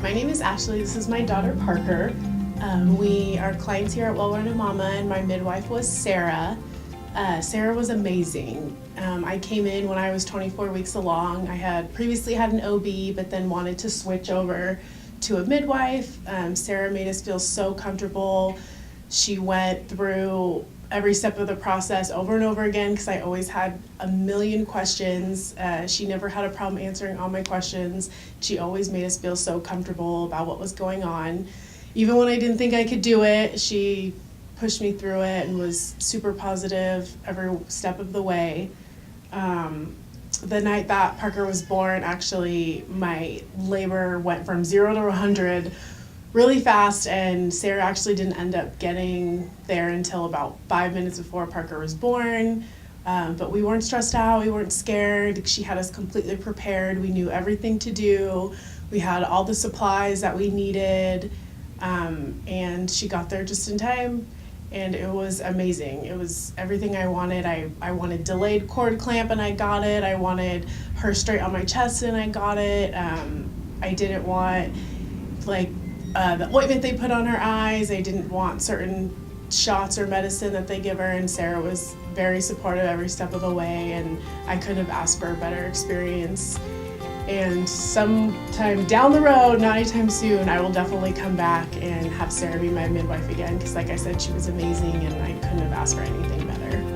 My name is Ashley. This is my daughter Parker. We are clients here at Rounded Momma, and my midwife was Sarah. Sarah was amazing. I came in when I was 24 weeks along. I had previously had an OB, but then wanted to switch over to a midwife. Sarah made us feel so comfortable. She went through every step of the process over and over again because I always had a million questions. She never had a problem answering all my questions. She always made us feel so comfortable about what was going on. Even when I didn't think I could do it, she pushed me through it and was super positive every step of the way. The night that Parker was born, actually, my labor went from 0 to 100 really fast, and Sarah actually didn't end up getting there until about 5 minutes before Parker was born. But we weren't stressed out, we weren't scared. She had us completely prepared. We knew everything to do. We had all the supplies that we needed, and she got there just in time. And it was amazing. It was everything I wanted. I wanted delayed cord clamp, and I got it. I wanted her straight on my chest, and I got it. I didn't want the ointment they put on her eyes. I didn't want certain shots or medicine that they give her, and Sarah was very supportive every step of the way, and I couldn't have asked for a better experience. And sometime down the road, not anytime soon, I will definitely come back and have Sarah be my midwife again, because like I said, she was amazing and I couldn't have asked for anything better.